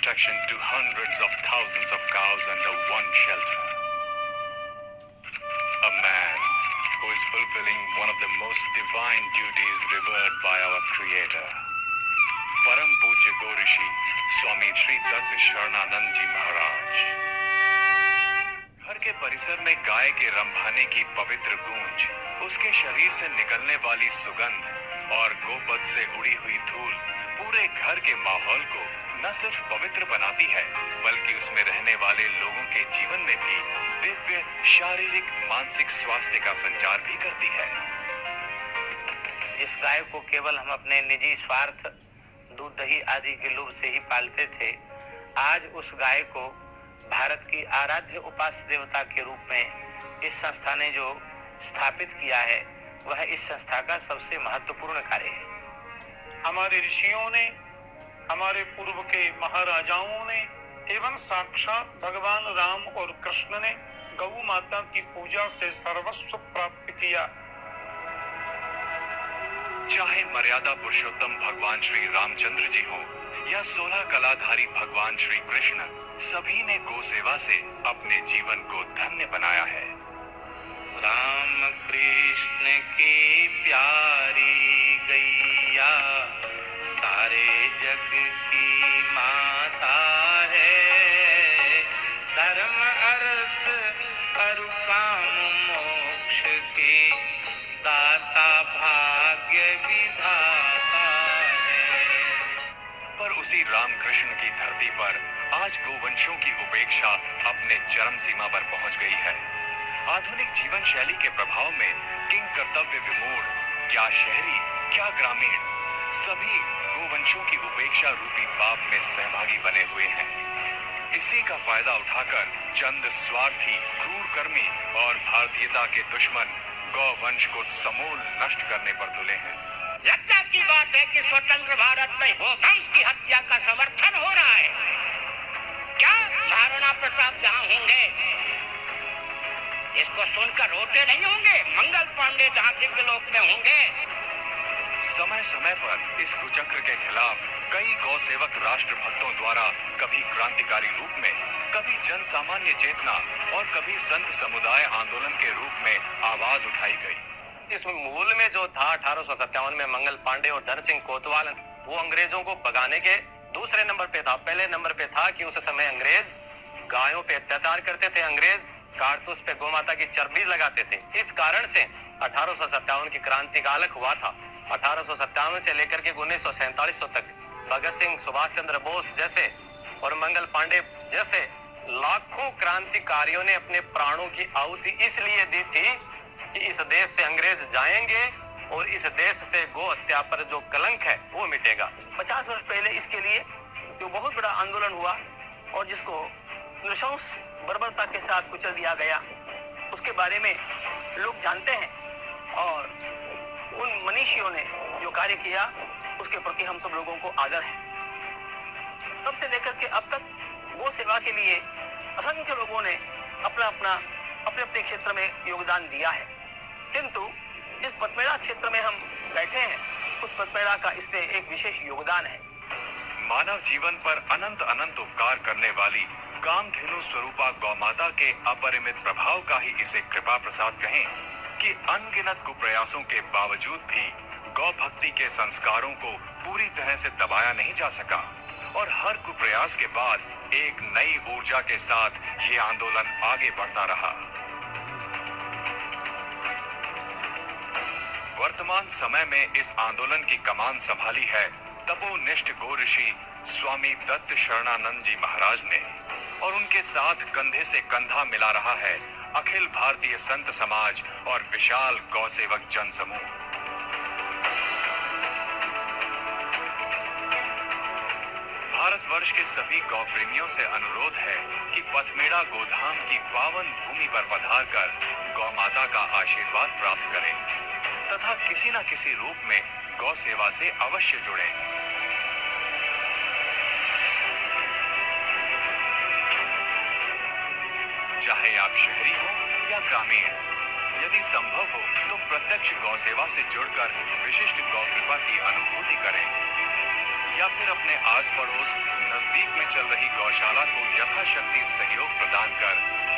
protection to hundreds of thousands of cows under one shelter. A man who is fulfilling one of the most divine duties revered by our Creator. परम पूज्य गो ऋषि स्वामी श्री दत्त शरणानंद जी महाराज। घर के परिसर में गाय के रंभाने की पवित्र गूंज, उसके शरीर से निकलने वाली सुगंध और गोपद से उड़ी हुई धूल पूरे घर के माहौल को न सिर्फ पवित्र बनाती है, बल्कि उसमें रहने वाले लोगों के जीवन में भी दिव्य शारीरिक मानसिक स्वास्थ्य का संचार भी करती है। इस गाय को केवल हम अपने निजी स्वार्थ, दूध दही आदि के लोभ से ही पालते थे, आज उस गाय को भारत की आराध्य उपास्य देवता के रूप में इस संस्था ने जो स्थापित किया है, वह इस संस्था का सबसे महत्वपूर्ण कार्य है। हमारे ऋषियों ने, हमारे पूर्व के महाराजाओं ने एवं साक्षात भगवान राम और कृष्ण ने गौ माता की पूजा से सर्वस्व प्राप्त किया। चाहे मर्यादा पुरुषोत्तम भगवान श्री रामचंद्र जी हो या 16 कलाधारी भगवान श्री कृष्ण, सभी ने गौ सेवा से अपने जीवन को धन्य बनाया है। राम कृष्ण की प्यारी गैया सारे जग की माता है, धर्म अर्थ और काम मोक्ष की दाता भाग्य विधाता है। पर उसी रामकृष्ण की धरती पर आज गोवंशों की उपेक्षा अपने चरम सीमा पर पहुंच गई है। आधुनिक जीवन शैली के प्रभाव में किंग कर्तव्य विमूढ़, क्या शहरी क्या ग्रामीण, सभी गोवंशों की उपेक्षा रूपी पाप में सहभागी बने हुए हैं। इसी का फायदा उठाकर चंद स्वार्थी, क्रूर कर्मी और भारतीयता के दुश्मन गौवंश को समूल नष्ट करने पर तुले हैं। लज्जा की बात है कि स्वतंत्र भारत में गोवंश की हत्या का समर्थन हो रहा है। क्या महाराणा प्रताप जहाँ होंगे, इसको सुनकर रोते नहीं होंगे? मंगल पांडे जहाँ दिव्यलोक में होंगे। समय समय पर इस कुचक्र के खिलाफ कई गौ सेवक राष्ट्र भक्तों द्वारा कभी क्रांतिकारी रूप में, कभी जन सामान्य चेतना और कभी संत समुदाय आंदोलन के रूप में आवाज उठाई गई। इस मूल में जो था 1857 में मंगल पांडे और धन सिंह कोतवाल, वो अंग्रेजों को भगाने के दूसरे नंबर पे था। पहले नंबर पे था कि उस समय अंग्रेज गायों पे अत्याचार करते थे, अंग्रेज कारतूस पे गोमाता की चर्बी लगाते थे। इस कारण से 1857 की क्रांति का अलख हुआ था। 1857 से लेकर के 1947 तक भगत सिंह, सुभाष चंद्र बोस जैसे और मंगल पांडे जैसे लाखों क्रांतिकारियों ने अपने प्राणों की आहुति इसलिए दी थी कि इस देश से अंग्रेज जाएंगे और इस देश से गो हत्या पर जो कलंक है वो मिटेगा। 50 वर्ष पहले इसके लिए जो बहुत बड़ा आंदोलन हुआ और जिसको नृशंस बर्बरता के साथ कुचल दिया गया, उसके बारे में लोग जानते हैं और उन मनीषियों ने जो कार्य किया उसके प्रति हम सब लोगों को आदर है। तब से लेकर के अब तक गो सेवा के लिए असंख्य लोगों ने अपने क्षेत्र में योगदान दिया है, किंतु जिस पथमेड़ा क्षेत्र में हम बैठे हैं उस पथमेड़ा का इसमें एक विशेष योगदान है। मानव जीवन पर अनंत अनंत उपकार करने वाली कामधेनु स्वरूपा गौमाता के अपरिमित प्रभाव का ही इसे कृपा प्रसाद कहें कि अनगिनत कुप्रयासों के बावजूद भी गौ भक्ति के संस्कारों को पूरी तरह से दबाया नहीं जा सका और हर कुप्रयास के बाद एक नई ऊर्जा के साथ ये आंदोलन आगे बढ़ता रहा। वर्तमान समय में इस आंदोलन की कमान संभाली है तपोनिष्ठ गो ऋषि स्वामी दत्त शरणानंद जी महाराज ने और उनके साथ कंधे से कंधा मिला रहा है अखिल भारतीय संत समाज और विशाल गौ सेवक जन समूह। भारतवर्ष के सभी गौ प्रेमियों से अनुरोध है कि पथमेड़ा गोधाम की पावन भूमि पर पधार कर गौ माता का आशीर्वाद प्राप्त करें तथा किसी न किसी रूप में गौ सेवा से अवश्य जुड़ें। चाहे आप शहरी हो या ग्रामीण, यदि संभव हो तो प्रत्यक्ष गौ सेवा से जुड़कर विशिष्ट गौ कृपा की अनुभूति करें। या फिर अपने आस पड़ोस नजदीक में चल रही गौशाला को यथाशक्ति सहयोग प्रदान कर